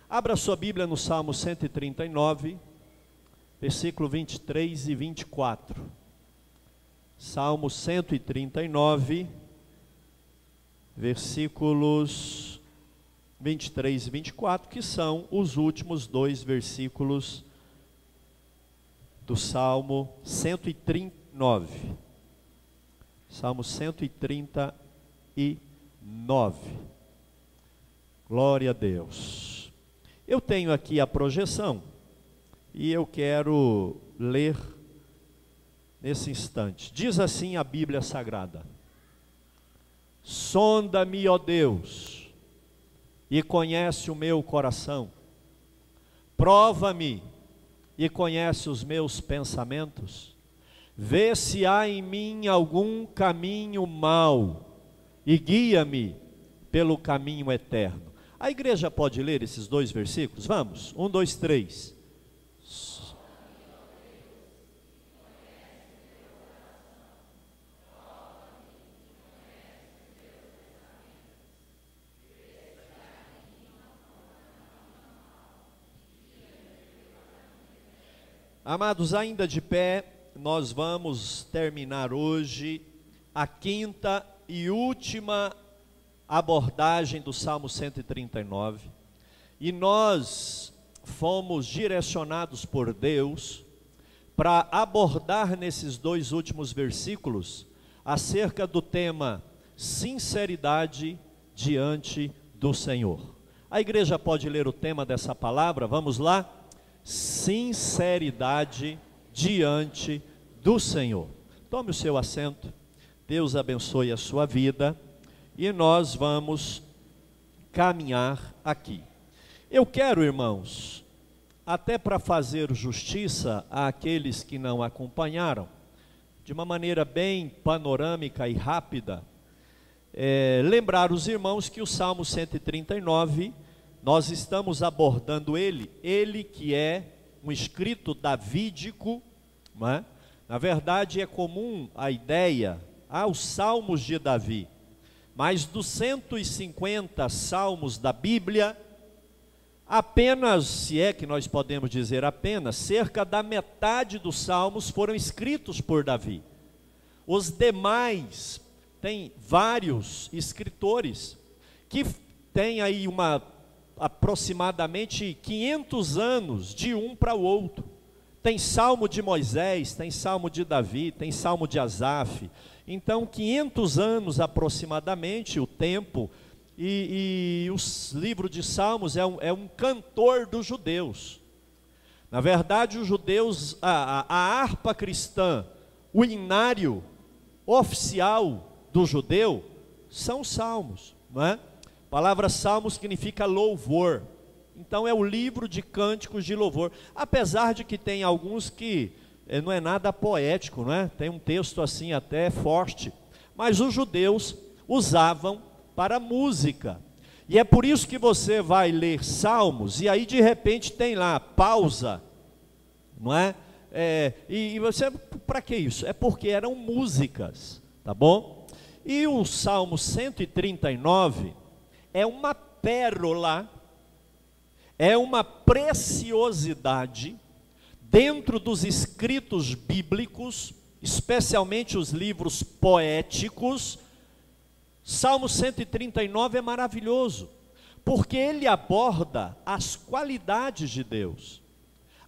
Abra sua Bíblia no Salmo 139, versículo 23 e 24. Salmo 139, versículos 23 e 24, que são os últimos dois versículos do Salmo 139. Salmo 139. Glória a Deus. Eu tenho aqui a projeção e eu quero ler nesse instante. Diz assim a Bíblia Sagrada: sonda-me, ó Deus, e conhece o meu coração. Prova-me e conhece os meus pensamentos. Vê se há em mim algum caminho mau e guia-me pelo caminho eterno. A igreja pode ler esses dois versículos? Vamos, 1, 2, 3. Amados, ainda de pé, nós vamos terminar hoje a quinta e última abordagem do Salmo 139. E nós fomos direcionados por Deus para abordar nesses dois últimos versículos acerca do tema sinceridade diante do Senhor. A igreja pode ler o tema dessa palavra? Vamos lá? Sinceridade diante do Senhor. Tome o seu assento. Deus abençoe a sua vida e nós vamos caminhar aqui. Eu quero, irmãos, até para fazer justiça àqueles que não acompanharam, de uma maneira bem panorâmica e rápida, lembrar os irmãos que o Salmo 139, nós estamos abordando ele que é um escrito davídico, não é? Na verdade é comum a ideia aos salmos de Davi, mas dos 150 salmos da Bíblia, apenas, se é que nós podemos dizer apenas, cerca da metade dos salmos foram escritos por Davi. Os demais, tem vários escritores que têm aí aproximadamente 500 anos de um para o outro. Tem salmo de Moisés, tem salmo de Davi, tem salmo de Asaf. Então 500 anos aproximadamente o tempo, e os livros de salmos é um cantor dos judeus. Na verdade os judeus, a harpa cristã, o hinário oficial do judeu são salmos, não é? A palavra salmo significa louvor. Então é o livro de cânticos de louvor. Apesar de que tem alguns que não é nada poético, não é? Tem um texto assim até forte. Mas os judeus usavam para música. E é por isso que você vai ler salmos e aí de repente tem lá pausa, não é? E você, para que isso? É porque eram músicas, tá bom? E o Salmo 139 é uma pérola, é uma preciosidade dentro dos escritos bíblicos, especialmente os livros poéticos. Salmo 139 é maravilhoso, porque ele aborda as qualidades de Deus.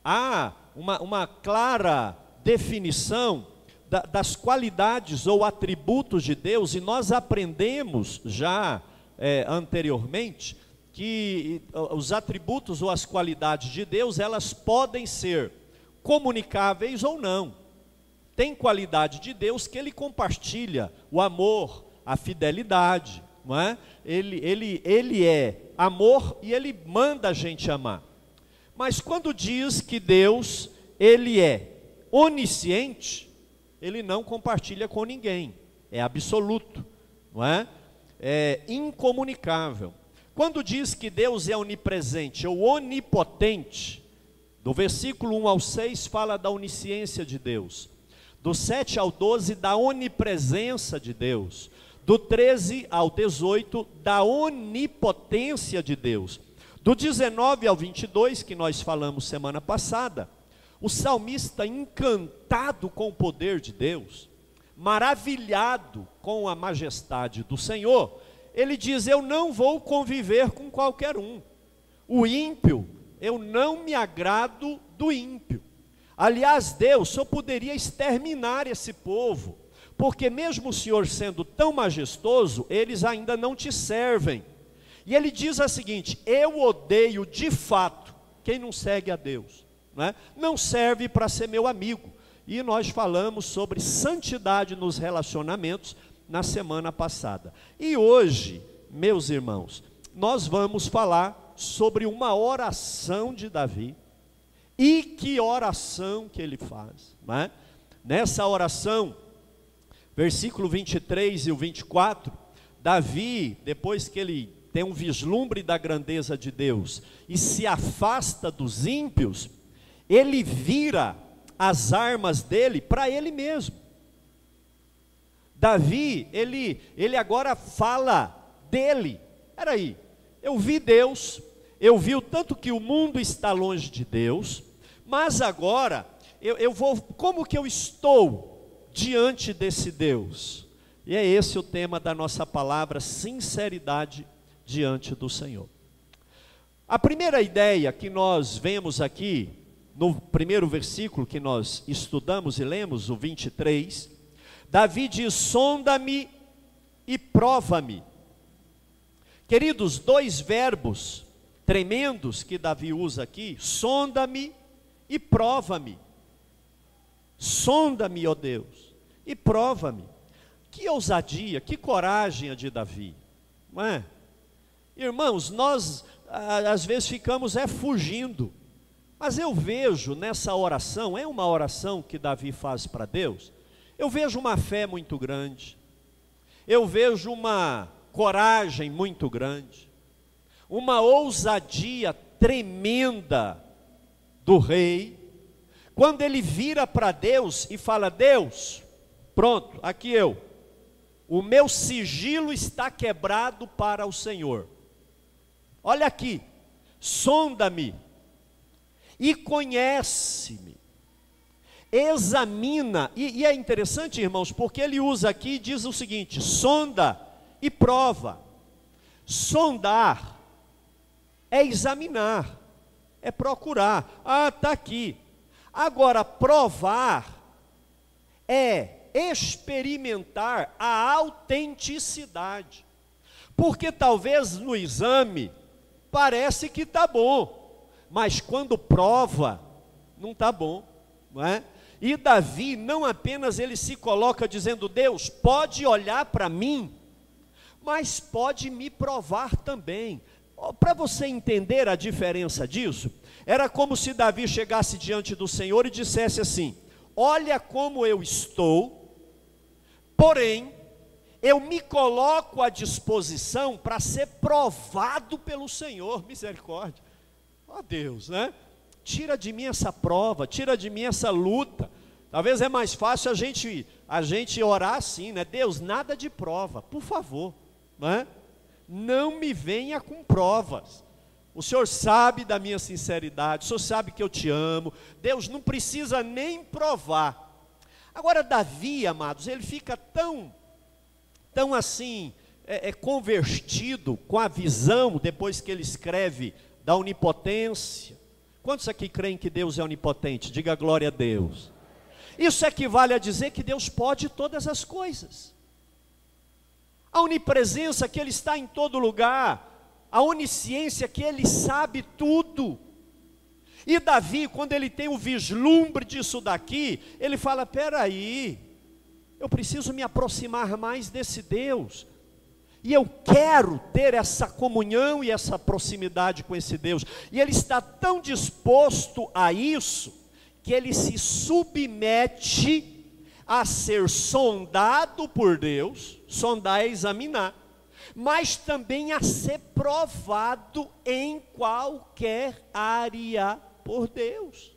Há uma clara definição das qualidades ou atributos de Deus, e nós aprendemos já anteriormente que os atributos ou as qualidades de Deus, elas podem ser comunicáveis ou não. Tem qualidade de Deus que ele compartilha, o amor, a fidelidade, não é? Ele é amor e ele manda a gente amar. Mas quando diz que Deus, ele é onisciente, ele não compartilha com ninguém, é absoluto, não é? É incomunicável. Quando diz que Deus é onipresente ou onipotente, do versículo 1 ao 6 fala da onisciência de Deus, do 7 ao 12 da onipresença de Deus, do 13 ao 18 da onipotência de Deus, Do 19 ao 22, que nós falamos semana passada, o salmista, encantado com o poder de Deus, maravilhado com a majestade do Senhor, ele diz: eu não vou conviver com qualquer um. O ímpio, eu não me agrado do ímpio. Aliás, Deus só poderia exterminar esse povo, porque mesmo o Senhor sendo tão majestoso, eles ainda não te servem. E ele diz o seguinte: eu odeio de fato quem não segue a Deus, não serve para ser meu amigo. E nós falamos sobre santidade nos relacionamentos na semana passada. E hoje, meus irmãos, nós vamos falar sobre uma oração de Davi. E que oração que ele faz, Nessa oração, versículo 23 e o 24, Davi, depois que ele tem um vislumbre da grandeza de Deus e se afasta dos ímpios, ele vira as armas dele para ele mesmo. Davi, ele agora fala dele. Peraí, eu vi Deus, eu vi o tanto que o mundo está longe de Deus, mas agora eu vou, como que eu estou diante desse Deus? E é esse o tema da nossa palavra: sinceridade diante do Senhor. A primeira ideia que nós vemos aqui, no primeiro versículo que nós estudamos e lemos, o 23, Davi diz: sonda-me e prova-me. Queridos, dois verbos tremendos que Davi usa aqui: sonda-me e prova-me. Sonda-me, ó Deus, e prova-me. Que ousadia, que coragem a de Davi, não é? Irmãos, nós às vezes ficamos fugindo, mas eu vejo nessa oração, é uma oração que Davi faz para Deus, eu vejo uma fé muito grande, eu vejo uma coragem muito grande, uma ousadia tremenda do rei, quando ele vira para Deus e fala: Deus, pronto, aqui o meu sigilo está quebrado para o Senhor. Olha aqui, sonda-me e conhece-me, examina, e é interessante, irmãos, porque ele usa aqui, diz o seguinte: sonda e prova. Sondar é examinar, é procurar. Está aqui. Agora, provar é experimentar a autenticidade, porque talvez no exame parece que está bom, mas quando prova, não está bom, não é? E Davi, não apenas ele se coloca dizendo: Deus, pode olhar para mim, mas pode me provar também. Para você entender a diferença disso, era como se Davi chegasse diante do Senhor e dissesse assim: olha como eu estou, porém, eu me coloco à disposição para ser provado pelo Senhor. Misericórdia, ó Deus, tira de mim essa prova, tira de mim essa luta. Talvez é mais fácil a gente orar assim, Deus, nada de prova, por favor, não me venha com provas. O Senhor sabe da minha sinceridade, o Senhor sabe que eu te amo. Deus não precisa nem provar. Agora Davi, amados, ele fica tão assim, convertido com a visão, depois que ele escreve da onipotência. Quantos aqui creem que Deus é onipotente? Diga glória a Deus. Isso equivale a dizer que Deus pode todas as coisas. A onipresença, que Ele está em todo lugar. A onisciência, que Ele sabe tudo. E Davi, quando ele tem o vislumbre disso daqui, ele fala: peraí, eu preciso me aproximar mais desse Deus, e eu quero ter essa comunhão e essa proximidade com esse Deus. E ele está tão disposto a isso, que ele se submete a ser sondado por Deus. Sondar é examinar, mas também a ser provado em qualquer área por Deus.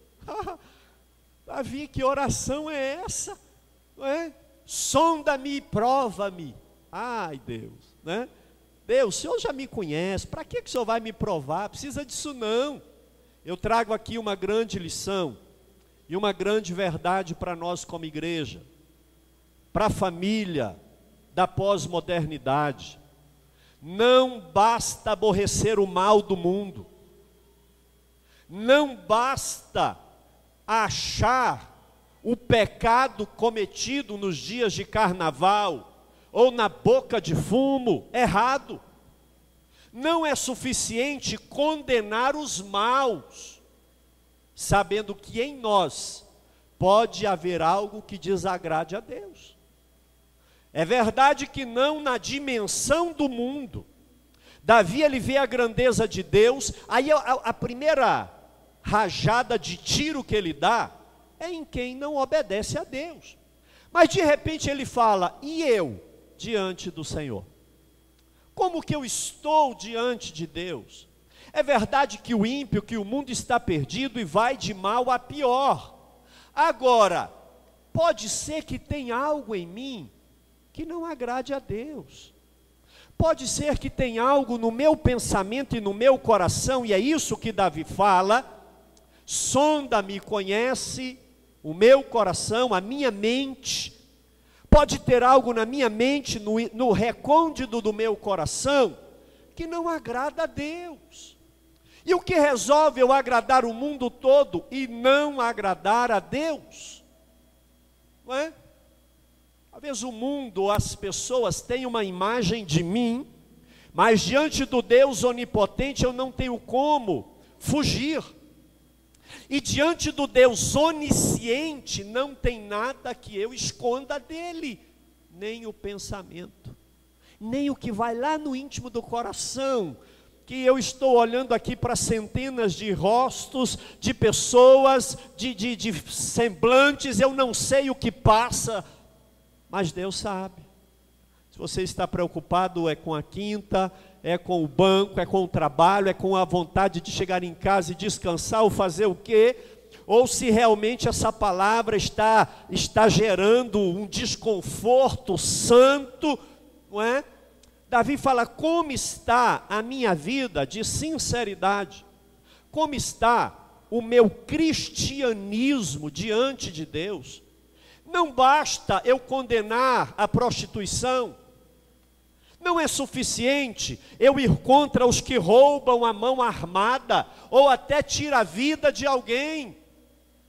Davi, que oração é essa? Não é? Sonda-me e prova-me. Ai Deus, Deus, o Senhor já me conhece, para que o Senhor vai me provar? Precisa disso não. Eu trago aqui uma grande lição e uma grande verdade para nós como igreja, para a família da pós-modernidade. Não basta aborrecer o mal do mundo, não basta achar o pecado cometido nos dias de carnaval ou na boca de fumo errado. Não é suficiente condenar os maus, sabendo que em nós pode haver algo que desagrade a Deus. É verdade que não na dimensão do mundo. Davi, ele vê a grandeza de Deus, aí a primeira rajada de tiro que ele dá é em quem não obedece a Deus. Mas de repente ele fala, e eu diante do Senhor? Como que eu estou diante de Deus? É verdade que o ímpio, que o mundo está perdido e vai de mal a pior. Agora, pode ser que tenha algo em mim que não agrade a Deus. Pode ser que tenha algo no meu pensamento e no meu coração, e é isso que Davi fala, sonda-me, conhece o meu coração, a minha mente. Pode ter algo na minha mente, no recôndito do meu coração, que não agrada a Deus. E o que resolve eu agradar o mundo todo e não agradar a Deus? Não é? Talvez o mundo, as pessoas têm uma imagem de mim, mas diante do Deus onipotente eu não tenho como fugir. E diante do Deus onisciente não tem nada que eu esconda dele, nem o pensamento, nem o que vai lá no íntimo do coração, que eu estou olhando aqui para centenas de rostos, de pessoas, de semblantes, eu não sei o que passa, mas Deus sabe. Se você está preocupado é com a quinta, é com o banco, é com o trabalho, é com a vontade de chegar em casa e descansar ou fazer o quê? Ou se realmente essa palavra está gerando um desconforto santo, não é? Davi fala, como está a minha vida de sinceridade? Como está o meu cristianismo diante de Deus? Não basta eu condenar a prostituição, não é suficiente eu ir contra os que roubam a mão armada, ou até tira a vida de alguém.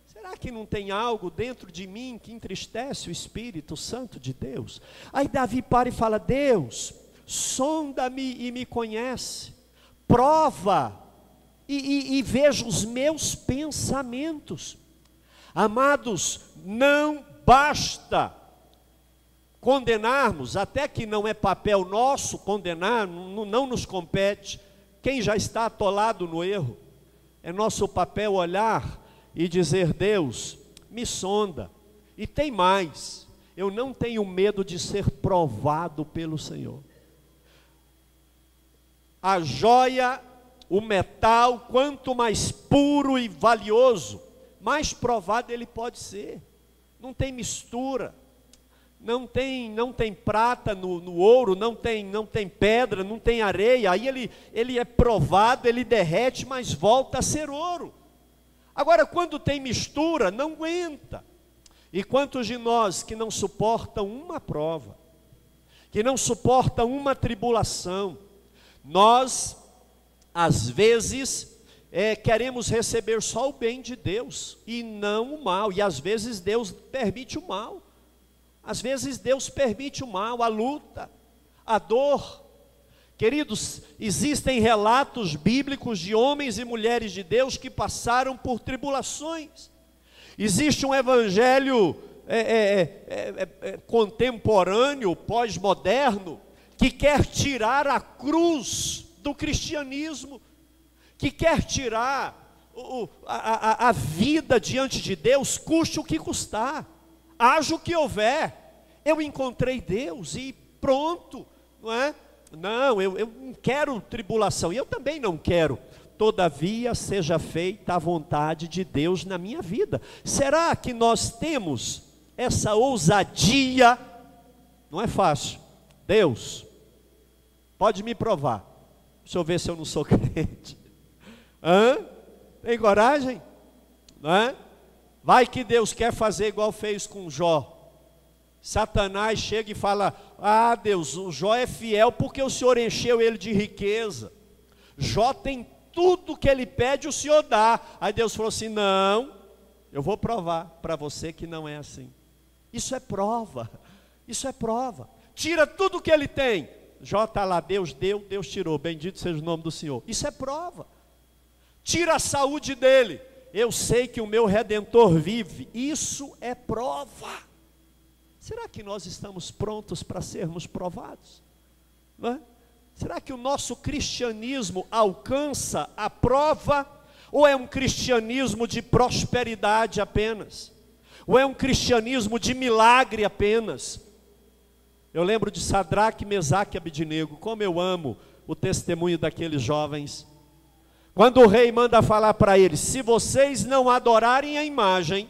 Será que não tem algo dentro de mim que entristece o Espírito Santo de Deus? Aí Davi para e fala, Deus, sonda-me e me conhece, prova e veja os meus pensamentos. Amados, não basta condenarmos, até que não é papel nosso condenar, não nos compete. Quem já está atolado no erro, é nosso papel olhar e dizer, Deus, me sonda. E tem mais, eu não tenho medo de ser provado pelo Senhor. A joia, o metal, quanto mais puro e valioso, mais provado ele pode ser. Não tem mistura, não tem prata no ouro, não tem pedra, não tem areia, aí ele é provado, ele derrete, mas volta a ser ouro. Agora, quando tem mistura, não aguenta. E quantos de nós que não suportam uma prova, que não suportam uma tribulação, nós, às vezes, queremos receber só o bem de Deus, e não o mal, e às vezes Deus permite o mal, às vezes Deus permite o mal, a luta, a dor. Queridos, existem relatos bíblicos de homens e mulheres de Deus que passaram por tribulações. Existe um evangelho contemporâneo, pós-moderno, que quer tirar a cruz do cristianismo, que quer tirar a vida diante de Deus, custe o que custar, haja o que houver. Eu encontrei Deus e pronto, não é? Não, eu não quero tribulação, e eu também não quero. Todavia, seja feita a vontade de Deus na minha vida. Será que nós temos essa ousadia? Não é fácil. Deus, Pode me provar. Deixa eu ver se eu não sou crente. Tem coragem? Não é? Vai que Deus quer fazer igual fez com Jó. Satanás chega e fala: ah, Deus, o Jó é fiel porque o Senhor encheu ele de riqueza. Jó tem tudo que ele pede, o Senhor dá. Aí Deus falou assim: não, eu vou provar para você que não é assim. Isso é prova, isso é prova. Tira tudo que ele tem. Jó está lá, Deus deu, Deus tirou, bendito seja o nome do Senhor. Isso é prova. Tira a saúde dele, eu sei que o meu Redentor vive. Isso é prova. Será que nós estamos prontos para sermos provados? Não é? Será que o nosso cristianismo alcança a prova? Ou é um cristianismo de prosperidade apenas? Ou é um cristianismo de milagre apenas? Eu lembro de Sadraque, Mesaque e Abidnego. Como eu amo o testemunho daqueles jovens. Quando o rei manda falar para eles: se vocês não adorarem a imagem,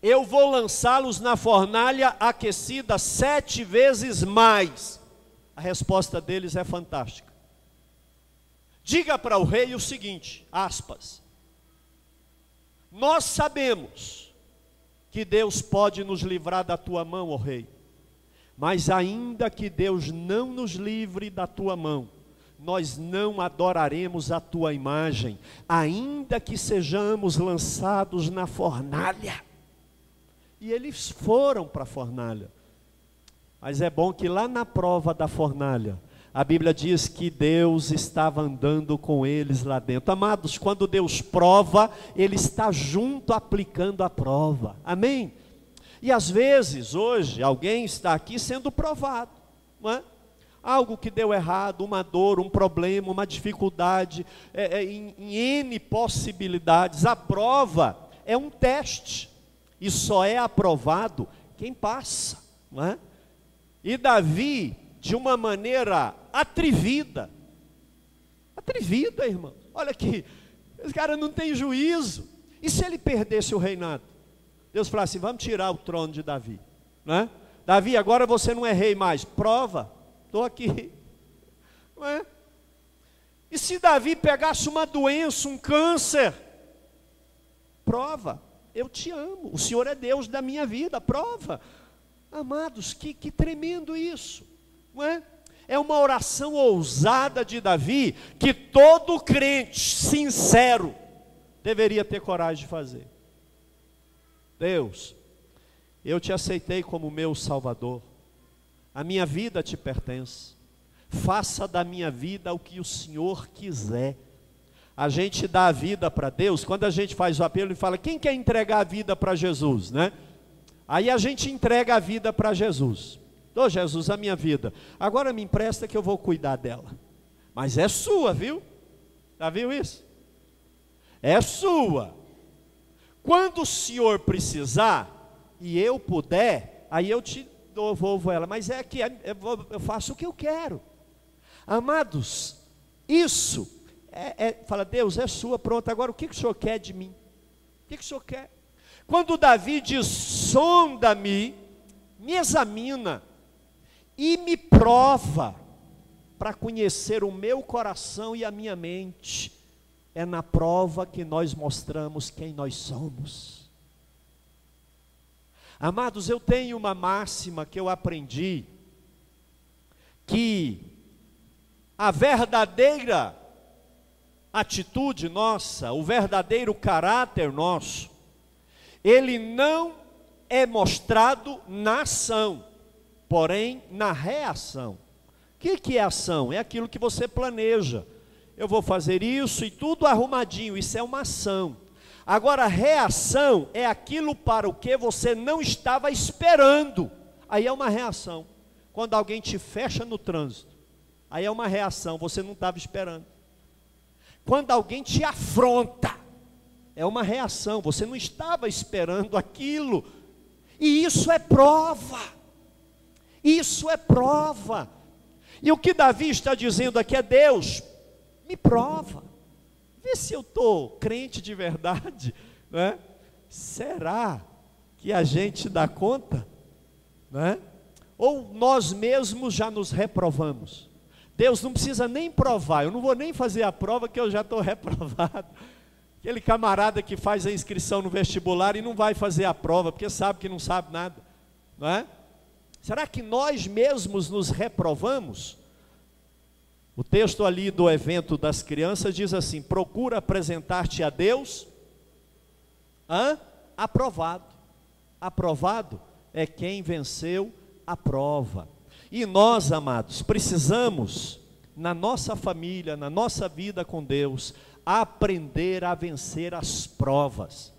eu vou lançá-los na fornalha aquecida 7 vezes mais. A resposta deles é fantástica. Diga para o rei o seguinte, aspas: nós sabemos que Deus pode nos livrar da tua mão, ó rei, mas ainda que Deus não nos livre da tua mão, nós não adoraremos a tua imagem, ainda que sejamos lançados na fornalha. E eles foram para a fornalha. Mas é bom que lá na prova da fornalha, a Bíblia diz que Deus estava andando com eles lá dentro. Amados, quando Deus prova, Ele está junto aplicando a prova. Amém? E às vezes, hoje, alguém está aqui sendo provado, não é? Algo que deu errado, uma dor, um problema, uma dificuldade, em N possibilidades. A prova é um teste, e só é aprovado quem passa, não é? E Davi, de uma maneira atrevida, irmão, olha aqui, esse cara não tem juízo. E se ele perdesse o reinado? Deus falou assim: vamos tirar o trono de Davi, não é? Davi, agora você não é rei mais. Prova, estou aqui, não é? E se Davi pegasse uma doença, um câncer? Prova, eu te amo, o Senhor é Deus da minha vida. Prova. Amados, que tremendo isso, não é? É uma oração ousada de Davi, que todo crente sincero deveria ter coragem de fazer. Deus, eu te aceitei como meu Salvador, a minha vida te pertence, faça da minha vida o que o Senhor quiser. A gente dá a vida para Deus, quando a gente faz o apelo e fala: quem quer entregar a vida para Jesus, né? Aí a gente entrega a vida para Jesus. Ô Jesus, a minha vida, agora me empresta que eu vou cuidar dela. Mas é sua, viu? Já viu isso? É sua. Quando o Senhor precisar e eu puder, aí eu te devolvo ela. Mas é que eu faço o que eu quero. Amados, isso fala: Deus, é sua, pronto, agora o que o Senhor quer de mim? O que o Senhor quer? Quando Davi diz: sonda-me, me examina e me prova, para conhecer o meu coração e a minha mente, é na prova que nós mostramos quem nós somos. Amados, eu tenho uma máxima que eu aprendi, que a verdadeira atitude nossa, o verdadeiro caráter nosso, ele não é mostrado na ação, porém na reação. O que é ação? É aquilo que você planeja. Eu vou fazer isso e tudo arrumadinho, isso é uma ação. Agora, reação é aquilo para o que você não estava esperando. Aí é uma reação. Quando alguém te fecha no trânsito, aí é uma reação, você não estava esperando. Quando alguém te afronta, é uma reação, você não estava esperando aquilo. E isso é prova. Isso é prova. E o que Davi está dizendo aqui é: Deus, me prova. Vê se eu estou crente de verdade, não é? Será que a gente dá conta? Não é? ou nós mesmos já nos reprovamos. Deus não precisa nem provar, eu não vou nem fazer a prova que eu já estou reprovado. Aquele camarada que faz a inscrição no vestibular e não vai fazer a prova, porque sabe que não sabe nada, não é? Será que nós mesmos nos reprovamos? O texto ali do evento das crianças diz assim: procura apresentar-te a Deus aprovado. Aprovado é quem venceu a prova. E nós, amados, precisamos, na nossa família, na nossa vida com Deus, aprender a vencer as provas.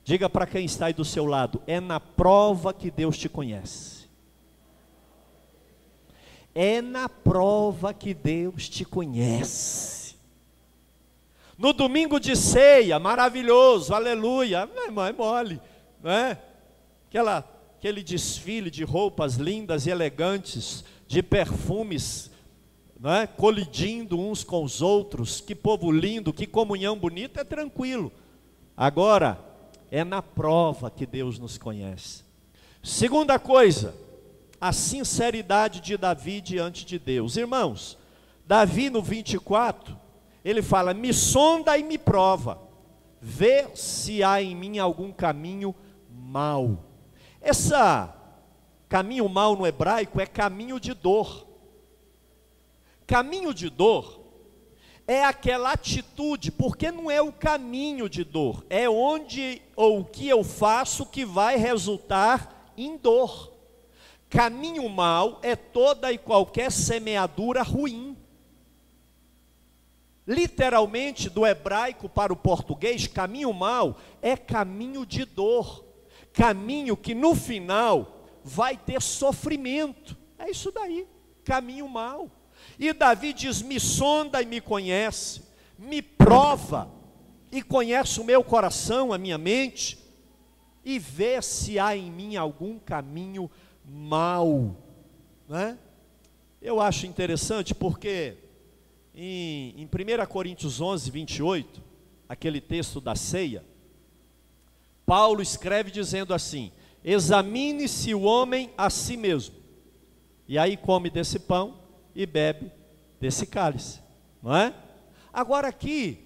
Diga para quem está aí do seu lado: é na prova que Deus te conhece. É na prova que Deus te conhece. No domingo de ceia, maravilhoso, aleluia, meu irmão, é mole, não é? Aquele desfile de roupas lindas e elegantes, de perfumes, não é? Colidindo uns com os outros, que povo lindo, que comunhão bonita, é tranquilo. Agora, é na prova que Deus nos conhece. Segunda coisa, a sinceridade de Davi diante de Deus. Irmãos, Davi no 24, ele fala: me sonda e me prova, vê se há em mim algum caminho mau. Caminho mau no hebraico é caminho de dor. Caminho de dor é aquela atitude, porque não é o caminho de dor, é onde ou o que eu faço que vai resultar em dor. Caminho mau é toda e qualquer semeadura ruim. Literalmente, do hebraico para o português, caminho mau é caminho de dor. Caminho que no final vai ter sofrimento. É isso daí, caminho mau. E Davi diz: me sonda e me conhece, me prova e conhece o meu coração, a minha mente, e vê se há em mim algum caminho mau, né? Eu acho interessante porque em 1 Coríntios 11, 28, aquele texto da ceia, Paulo escreve dizendo assim: examine-se o homem a si mesmo, e aí come desse pão e bebe desse cálice, não é? Agora aqui,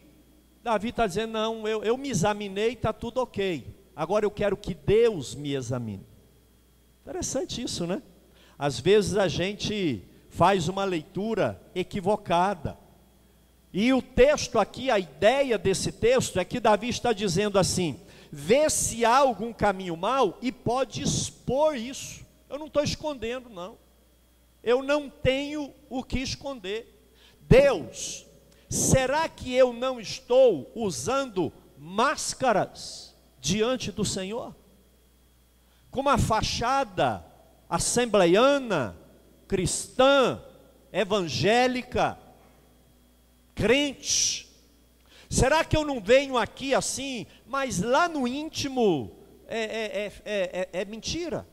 Davi está dizendo: não, eu me examinei, está tudo ok, agora eu quero que Deus me examine. Interessante isso, né? Às vezes a gente faz uma leitura equivocada. E o texto aqui, a ideia desse texto é que Davi está dizendo assim: vê se há algum caminho mau e pode expor isso. Eu não estou escondendo, não. Eu não tenho o que esconder. Deus, será que eu não estou usando máscaras diante do Senhor? Com uma fachada assembleiana, cristã, evangélica, crente? Será que eu não venho aqui assim, mas lá no íntimo é mentira?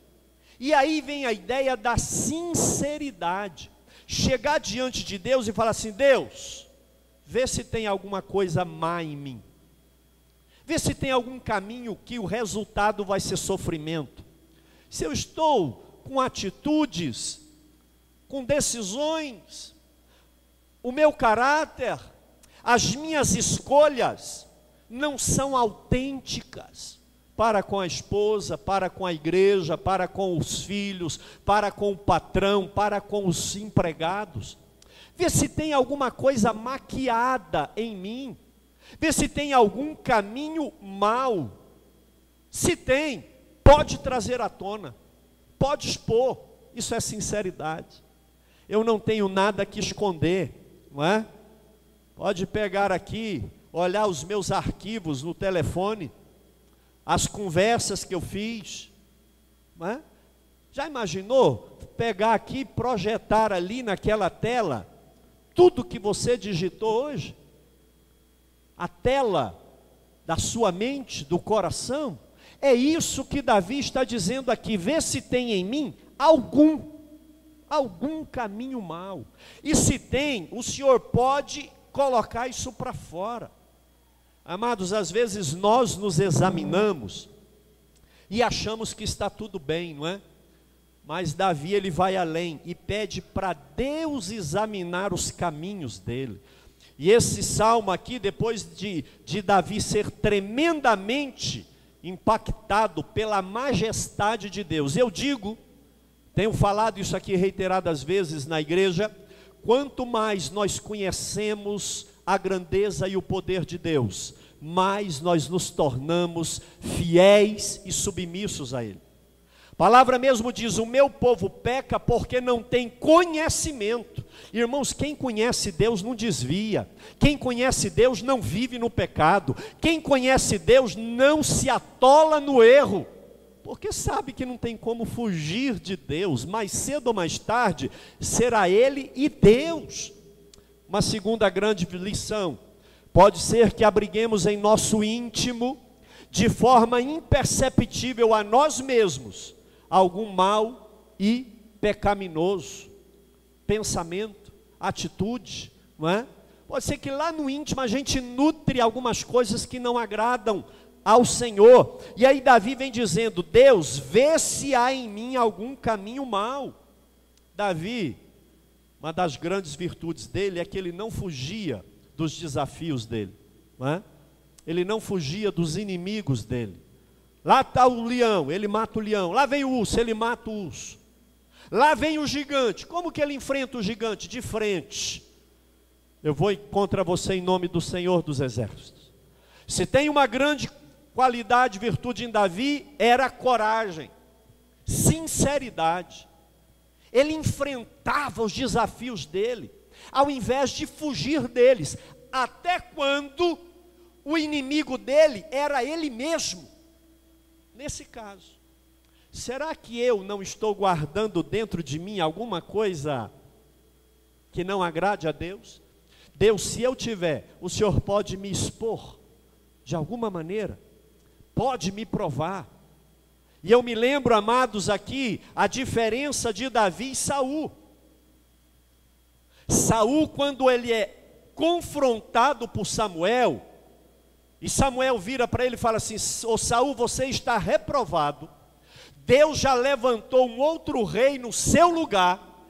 E aí vem a ideia da sinceridade. Chegar diante de Deus e falar assim: Deus, vê se tem alguma coisa má em mim. Vê se tem algum caminho que o resultado vai ser sofrimento. Se eu estou com atitudes, com decisões, o meu caráter, as minhas escolhas não são autênticas para com a esposa, para com a igreja, para com os filhos, para com o patrão, para com os empregados. Vê se tem alguma coisa maquiada em mim. Vê se tem algum caminho mau. Se tem, pode trazer à tona, pode expor. Isso é sinceridade. Eu não tenho nada que esconder, não é? Pode pegar aqui, olhar os meus arquivos no telefone, as conversas que eu fiz, não é? Já imaginou pegar aqui, projetar ali naquela tela tudo que você digitou hoje? A tela da sua mente, do coração. É isso que Davi está dizendo aqui: vê se tem em mim algum caminho mau. E se tem, o Senhor pode colocar isso para fora. Amados, às vezes nós nos examinamos e achamos que está tudo bem, não é? Mas Davi, ele vai além e pede para Deus examinar os caminhos dele. E esse salmo aqui, depois de Davi ser tremendamente impactado pela majestade de Deus, eu digo, tenho falado isso aqui reiteradas vezes na igreja, quanto mais nós conhecemos a grandeza e o poder de Deus, mais nós nos tornamos fiéis e submissos a Ele. A palavra mesmo diz, o meu povo peca porque não tem conhecimento. Irmãos, quem conhece Deus não desvia. Quem conhece Deus não vive no pecado. Quem conhece Deus não se atola no erro. Porque sabe que não tem como fugir de Deus. Mais cedo ou mais tarde, será Ele e Deus. Uma segunda grande lição. Pode ser que abriguemos em nosso íntimo, de forma imperceptível a nós mesmos, algum mal e pecaminoso, pensamento, atitude, não é? Pode ser que lá no íntimo a gente nutre algumas coisas que não agradam ao Senhor, e aí Davi vem dizendo, Deus, vê se há em mim algum caminho mau. Davi, uma das grandes virtudes dele é que ele não fugia dos desafios dele, não é? Ele não fugia dos inimigos dele. Lá está o leão, ele mata o leão. Lá vem o urso, ele mata o urso. Lá vem o gigante. Como que ele enfrenta o gigante? De frente. Eu vou contra você em nome do Senhor dos Exércitos. Se tem uma grande qualidade, virtude em Davi, era coragem, sinceridade. Ele enfrentava os desafios dele, ao invés de fugir deles. Até quando o inimigo dele era ele mesmo. Nesse caso, será que eu não estou guardando dentro de mim alguma coisa que não agrade a Deus? Deus, se eu tiver, o Senhor pode me expor de alguma maneira, pode me provar. E eu me lembro, amados, aqui, a diferença de Davi e Saul. Saul, quando ele é confrontado por Samuel, e Samuel vira para ele e fala assim, ô Saul, você está reprovado, Deus já levantou um outro rei no seu lugar,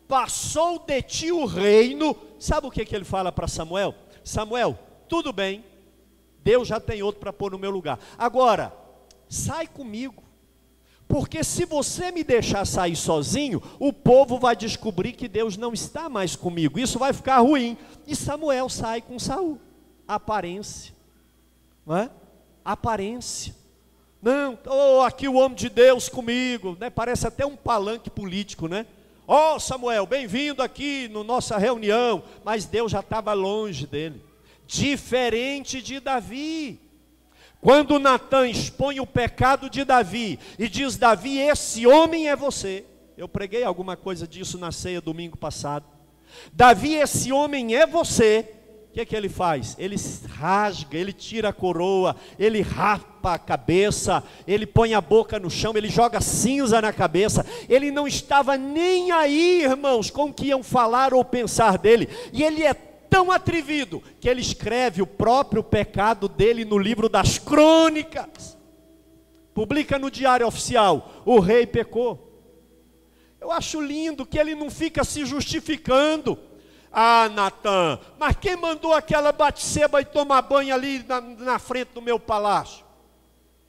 passou de ti o reino. Sabe o que ele fala para Samuel? Samuel, tudo bem, Deus já tem outro para pôr no meu lugar, agora, sai comigo, porque se você me deixar sair sozinho, o povo vai descobrir que Deus não está mais comigo, isso vai ficar ruim. E Samuel sai com Saul, aparência. Não é? Aparência. Não, aqui o homem de Deus comigo, né? Parece até um palanque político, né? Samuel, bem-vindo aqui na nossa reunião. Mas Deus já estava longe dele. Diferente de Davi. Quando Natã expõe o pecado de Davi e diz, Davi, esse homem é você. Eu preguei alguma coisa disso na ceia domingo passado. Davi, esse homem é você. O que ele faz? Ele rasga, ele tira a coroa, ele rapa a cabeça, ele põe a boca no chão, ele joga cinza na cabeça. Ele não estava nem aí, irmãos, com o que iam falar ou pensar dele. E ele é tão atrevido que ele escreve o próprio pecado dele no livro das crônicas. Publica no diário oficial, o rei pecou. Eu acho lindo que ele não fica se justificando. Ah, Natã, mas quem mandou aquela Batseba ir tomar banho ali na frente do meu palácio?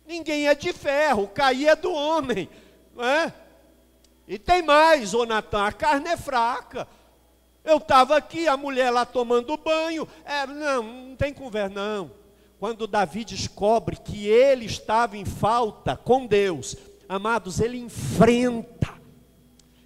Ninguém é de ferro, o cair é do homem, não é? E tem mais, ô Natã, a carne é fraca. Eu estava aqui, a mulher lá tomando banho, não tem conversa, não. Quando Davi descobre que ele estava em falta com Deus, amados, ele enfrenta.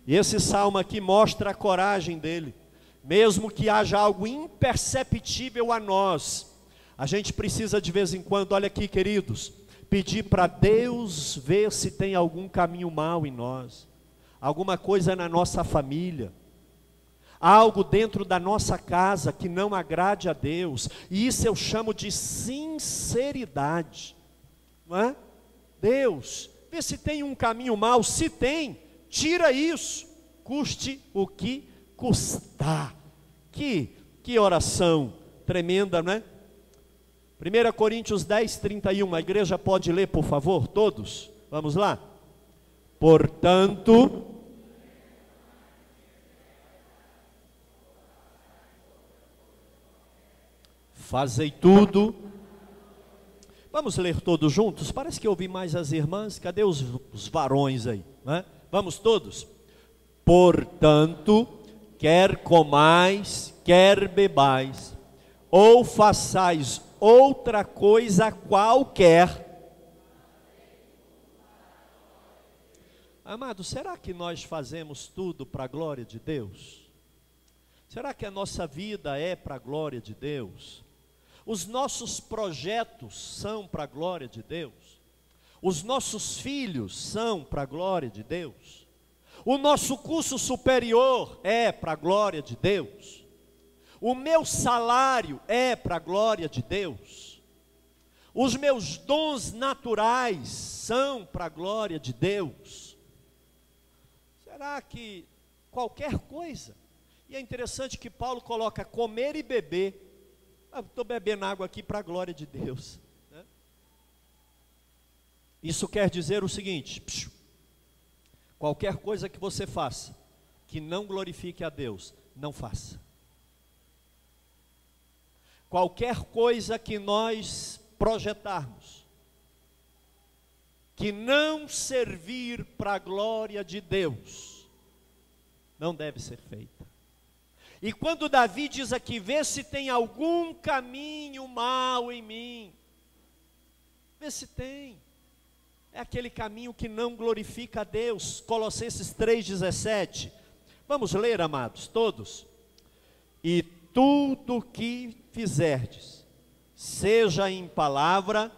E esse salmo aqui mostra a coragem dele. Mesmo que haja algo imperceptível a nós, a gente precisa de vez em quando, olha aqui queridos, pedir para Deus ver se tem algum caminho mau em nós, alguma coisa na nossa família, algo dentro da nossa casa que não agrade a Deus. E isso eu chamo de sinceridade, não é? Deus, vê se tem um caminho mau. Se tem, tira isso, custe o que custar. Que oração tremenda, não é? 1 Coríntios 10, 31, a igreja pode ler, por favor, todos? Vamos lá? Portanto, fazei tudo. Vamos ler todos juntos? Parece que eu ouvi mais as irmãs. Cadê os varões aí, né? Vamos todos? Portanto, quer comais, quer bebais, ou façais outra coisa qualquer. Amado, será que nós fazemos tudo para a glória de Deus? Será que a nossa vida é para a glória de Deus? Os nossos projetos são para a glória de Deus? Os nossos filhos são para a glória de Deus? O nosso curso superior é para a glória de Deus? O meu salário é para a glória de Deus? Os meus dons naturais são para a glória de Deus? Será que qualquer coisa? E é interessante que Paulo coloca comer e beber. Estou bebendo água aqui para a glória de Deus, né? Isso quer dizer o seguinte: qualquer coisa que você faça que não glorifique a Deus, não faça. Qualquer coisa que nós projetarmos que não servir para a glória de Deus, não deve ser feita. E quando Davi diz aqui, vê se tem algum caminho mau em mim, vê se tem, é aquele caminho que não glorifica a Deus. Colossenses 3,17, vamos ler, amados, todos. E tudo que fizerdes, seja em palavra,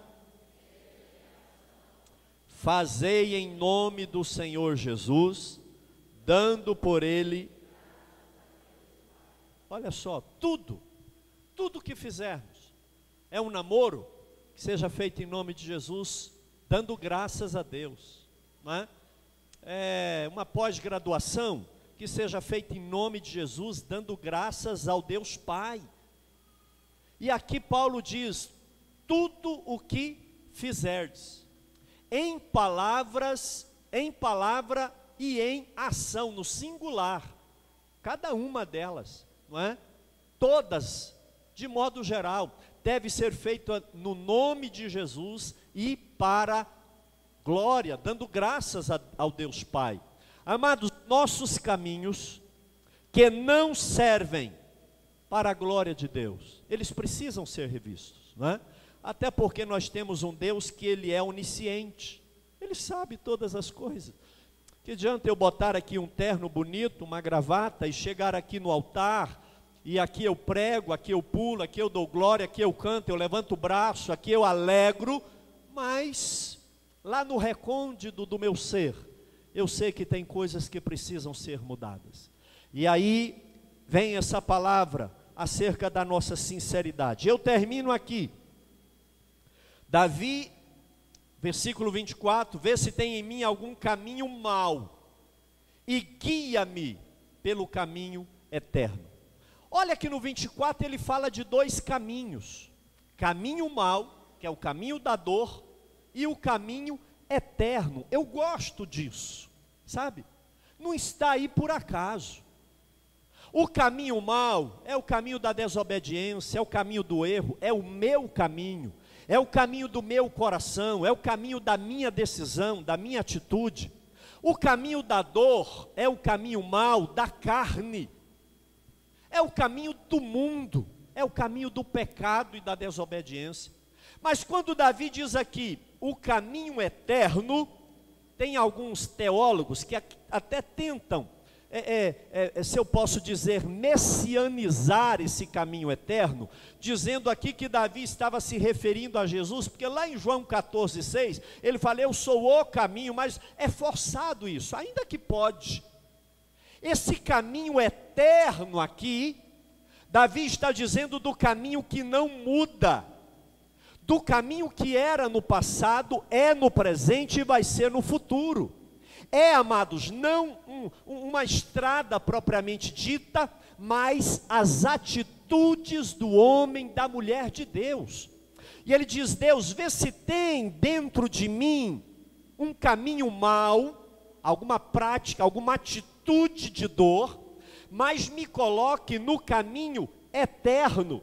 fazei em nome do Senhor Jesus, dando por Ele. Olha só, tudo que fizermos, é um namoro, que seja feito em nome de Jesus, dando graças a Deus, não é? É uma pós-graduação, que seja feita em nome de Jesus, dando graças ao Deus Pai. E aqui Paulo diz, tudo o que fizerdes, em palavra e em ação, no singular, cada uma delas, não é? Todas, de modo geral, deve ser feita no nome de Jesus e para glória, dando graças ao Deus Pai. Amados, nossos caminhos que não servem para a glória de Deus, eles precisam ser revistos, não é? Até porque nós temos um Deus que Ele é onisciente, Ele sabe todas as coisas. Que adianta eu botar aqui um terno bonito, uma gravata, e chegar aqui no altar, e aqui eu prego, aqui eu pulo, aqui eu dou glória, aqui eu canto, eu levanto o braço, aqui eu alegro, mas lá no recôndito do meu ser, eu sei que tem coisas que precisam ser mudadas. E aí vem essa palavra acerca da nossa sinceridade. Eu termino aqui. Davi, versículo 24, vê se tem em mim algum caminho mau, e guia-me pelo caminho eterno. Olha que no 24 ele fala de dois caminhos, caminho mau, que é o caminho da dor, e o caminho eterno. Eu gosto disso, sabe? Não está aí por acaso. O caminho mau é o caminho da desobediência, é o caminho do erro, é o meu caminho, é o caminho do meu coração, é o caminho da minha decisão, da minha atitude. O caminho da dor é o caminho mau da carne, é o caminho do mundo, é o caminho do pecado e da desobediência. Mas quando Davi diz aqui, o caminho eterno, tem alguns teólogos que até tentam, se eu posso dizer, messianizar esse caminho eterno, dizendo aqui que Davi estava se referindo a Jesus, porque lá em João 14,6, ele fala, eu sou o caminho, mas é forçado isso, ainda que pode. Esse caminho eterno aqui, Davi está dizendo do caminho que não muda, do caminho que era no passado, é no presente e vai ser no futuro. É, amados, não uma estrada propriamente dita, mas as atitudes do homem, da mulher de Deus. E ele diz, Deus, vê se tem dentro de mim um caminho mau, alguma prática, alguma atitude de dor, mas me coloque no caminho eterno,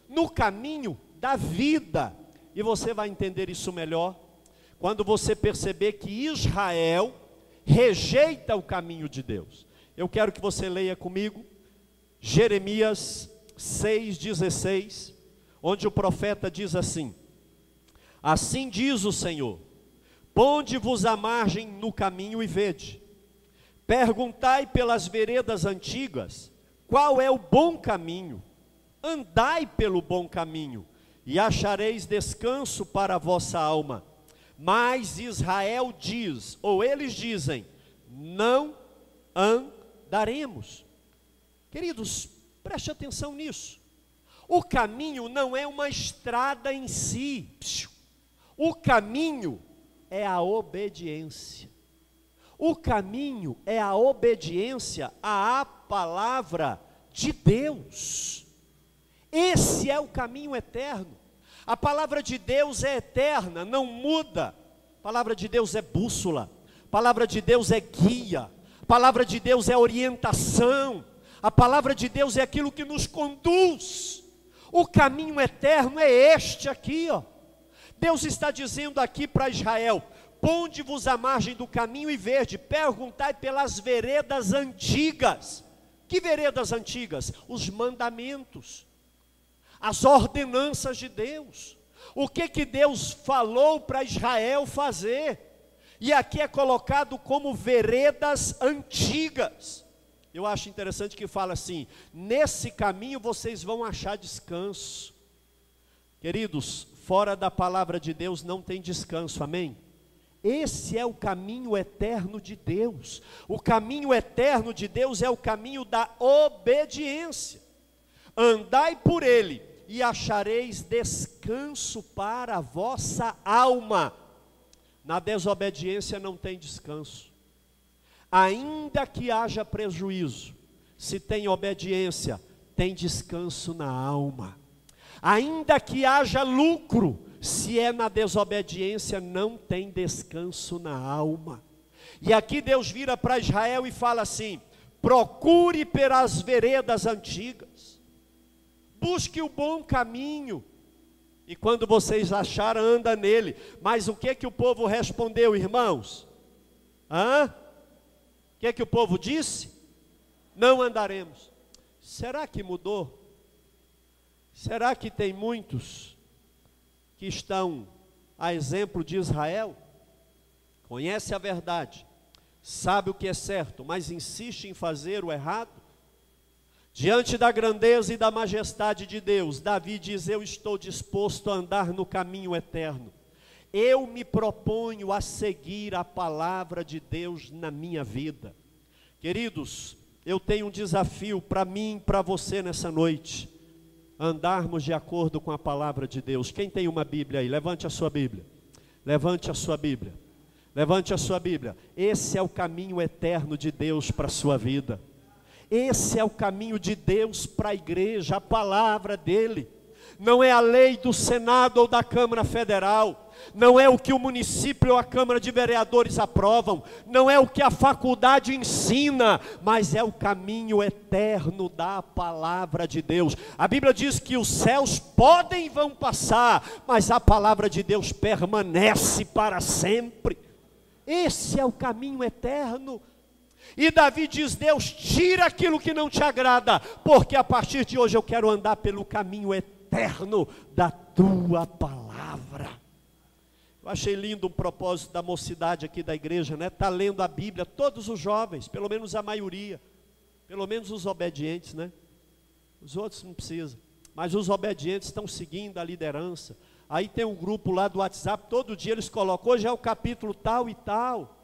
no caminho da vida. E você vai entender isso melhor quando você perceber que Israel rejeita o caminho de Deus. Eu quero que você leia comigo Jeremias 6,16, onde o profeta diz assim: assim diz o Senhor, ponde-vos à margem no caminho e vede, perguntai pelas veredas antigas, qual é o bom caminho, andai pelo bom caminho, e achareis descanso para a vossa alma. Mas Israel diz, ou eles dizem, não andaremos. Queridos, preste atenção nisso. O caminho não é uma estrada em si. O caminho é a obediência. O caminho é a obediência à palavra de Deus. Esse é o caminho eterno. A palavra de Deus é eterna, não muda. A palavra de Deus é bússola. A palavra de Deus é guia. A palavra de Deus é orientação. A palavra de Deus é aquilo que nos conduz. O caminho eterno é este aqui, ó. Deus está dizendo aqui para Israel: ponde-vos à margem do caminho e vede, perguntai pelas veredas antigas. Que veredas antigas? Os mandamentos, as ordenanças de Deus. O que Deus falou para Israel fazer? E aqui é colocado como veredas antigas. Eu acho interessante que fala assim: nesse caminho vocês vão achar descanso. Queridos, fora da palavra de Deus não tem descanso, amém? Esse é o caminho eterno de Deus. O caminho eterno de Deus é o caminho da obediência. Andai por ele e achareis descanso para a vossa alma. Na desobediência não tem descanso. Ainda que haja prejuízo, se tem obediência, tem descanso na alma. Ainda que haja lucro, se é na desobediência, não tem descanso na alma. E aqui Deus vira para Israel e fala assim: procure pelas veredas antigas, busque o bom caminho, e quando vocês acharem, anda nele. Mas o que o povo respondeu, irmãos? O que o povo disse? Não andaremos. Será que mudou? Será que tem muitos que estão a exemplo de Israel? Conhece a verdade, sabe o que é certo, mas insiste em fazer o errado? Diante da grandeza e da majestade de Deus, Davi diz: eu estou disposto a andar no caminho eterno. Eu me proponho a seguir a palavra de Deus na minha vida. Queridos, eu tenho um desafio para mim e para você nessa noite: andarmos de acordo com a palavra de Deus. Quem tem uma Bíblia aí? Levante a sua Bíblia. Levante a sua Bíblia. Levante a sua Bíblia. Esse é o caminho eterno de Deus para a sua vida. Esse é o caminho de Deus para a igreja, a palavra dele. Não é a lei do Senado ou da Câmara Federal. Não é o que o município ou a Câmara de Vereadores aprovam. Não é o que a faculdade ensina. Mas é o caminho eterno da palavra de Deus. A Bíblia diz que os céus podem e vão passar, mas a palavra de Deus permanece para sempre. Esse é o caminho eterno. E Davi diz: Deus, tira aquilo que não te agrada, porque a partir de hoje eu quero andar pelo caminho eterno da tua palavra. Eu achei lindo o propósito da mocidade aqui da igreja, né? Está lendo a Bíblia, todos os jovens, pelo menos a maioria, pelo menos os obedientes, né? Os outros não precisam, mas os obedientes estão seguindo a liderança. Aí tem um grupo lá do WhatsApp, todo dia eles colocam: hoje é o capítulo tal e tal.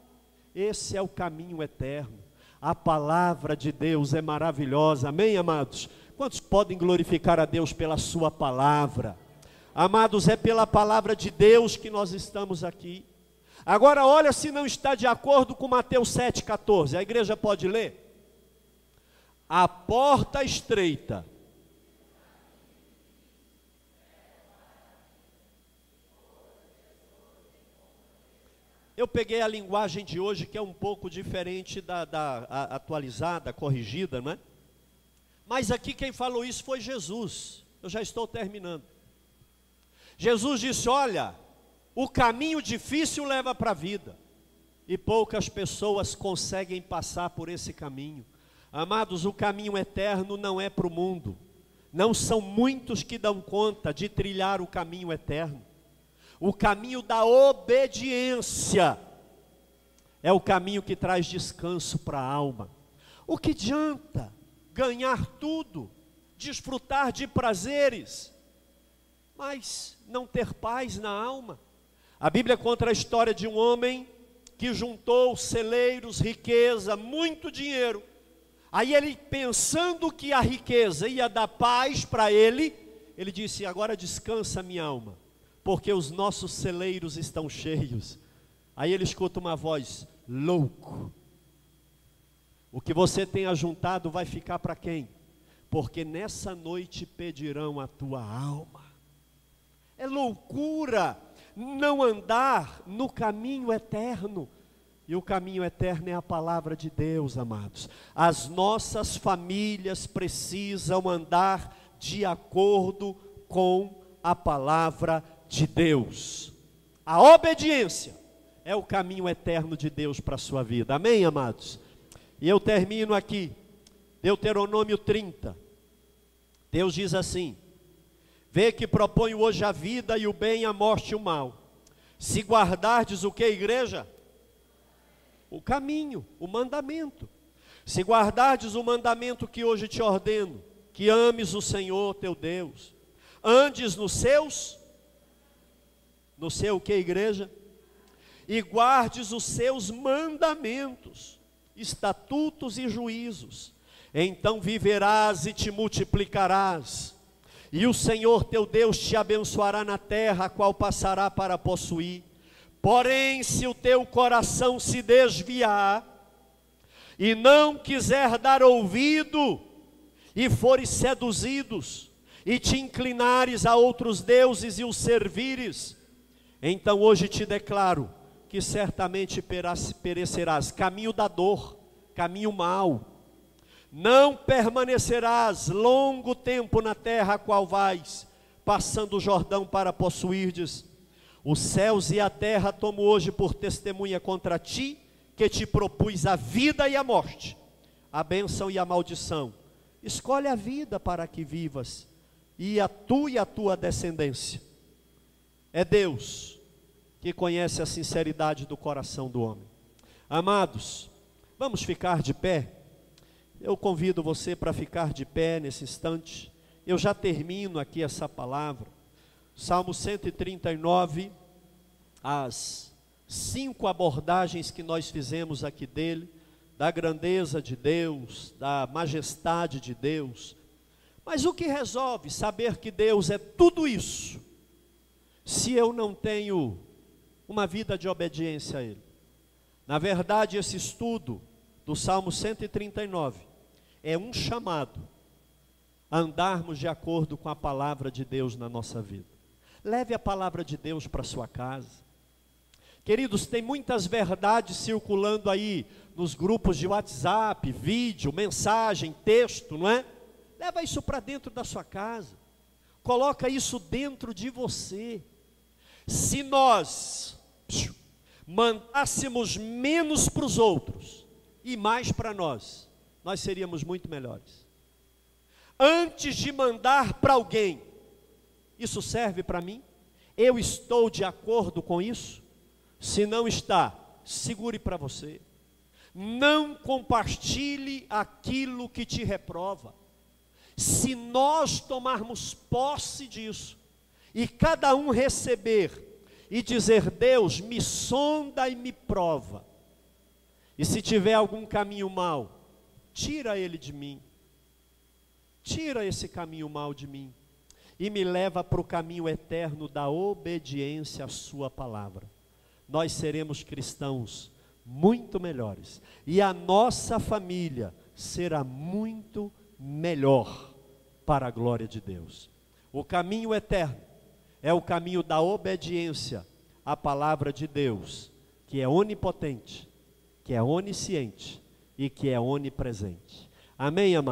Esse é o caminho eterno. A palavra de Deus é maravilhosa, amém, amados? Quantos podem glorificar a Deus pela sua palavra? Amados, é pela palavra de Deus que nós estamos aqui. Agora olha se não está de acordo com Mateus 7,14, a igreja pode ler? A porta estreita Eu peguei a linguagem de hoje, que é um pouco diferente da atualizada, corrigida, não é? Mas aqui quem falou isso foi Jesus. Eu já estou terminando. Jesus disse: olha, o caminho difícil leva para a vida, e poucas pessoas conseguem passar por esse caminho. Amados, o caminho eterno não é para o mundo. Não são muitos que dão conta de trilhar o caminho eterno. O caminho da obediência é o caminho que traz descanso para a alma. O que adianta ganhar tudo, desfrutar de prazeres, mas não ter paz na alma? A Bíblia conta a história de um homem que juntou celeiros, riqueza, muito dinheiro. Aí ele, pensando que a riqueza ia dar paz para ele, ele disse: agora descansa minha alma, porque os nossos celeiros estão cheios. Aí ele escuta uma voz: louco, o que você tem ajuntado vai ficar para quem? Porque nessa noite pedirão a tua alma. É loucura não andar no caminho eterno. E o caminho eterno é a palavra de Deus, amados. As nossas famílias precisam andar de acordo com a palavra de Deus. A obediência é o caminho eterno de Deus para a sua vida. Amém, amados? E eu termino aqui. Deuteronômio 30. Deus diz assim: vê que proponho hoje a vida e o bem, a morte e o mal. Se guardardes o que, igreja? O caminho, o mandamento. Se guardardes o mandamento que hoje te ordeno, que ames o Senhor teu Deus, andes no seu que, igreja? E guardes os seus mandamentos, estatutos e juízos, então viverás e te multiplicarás, e o Senhor teu Deus te abençoará na terra, a qual passará para possuir. Porém, se o teu coração se desviar, e não quiser dar ouvido, e fores seduzidos, e te inclinares a outros deuses e os servires, então hoje te declaro que certamente perecerás. Caminho da dor, caminho mau. Não permanecerás longo tempo na terra a qual vais, passando o Jordão para possuirdes. Os céus e a terra tomo hoje por testemunha contra ti, que te propus a vida e a morte, a bênção e a maldição. Escolhe a vida para que vivas, e a tua descendência. É Deus que conhece a sinceridade do coração do homem. Amados, vamos ficar de pé. Eu convido você para ficar de pé nesse instante. Eu já termino aqui essa palavra. Salmo 139, as 5 abordagens que nós fizemos aqui dele, da grandeza de Deus, da majestade de Deus. Mas o que resolve saber que Deus é tudo isso, se eu não tenho uma vida de obediência a Ele? Na verdade, esse estudo do Salmo 139 é um chamado a andarmos de acordo com a palavra de Deus na nossa vida. Leve a palavra de Deus para sua casa. Queridos, tem muitas verdades circulando aí nos grupos de WhatsApp, vídeo, mensagem, texto, não é? Leva isso para dentro da sua casa. Coloca isso dentro de você. Se nós mandássemos menos para os outros e mais para nós, nós seríamos muito melhores. Antes de mandar para alguém, isso serve para mim? Eu estou de acordo com isso? Se não está, segure para você. Não compartilhe aquilo que te reprova. Se nós tomarmos posse disso, e cada um receber, e dizer: Deus, me sonda e me prova, e se tiver algum caminho mau, tira ele de mim, tira esse caminho mau de mim, e me leva para o caminho eterno da obediência à sua palavra. Nós seremos cristãos muito melhores, e a nossa família será muito melhor para a glória de Deus. O caminho eterno é o caminho da obediência à palavra de Deus, que é onipotente, que é onisciente e que é onipresente. Amém, amados?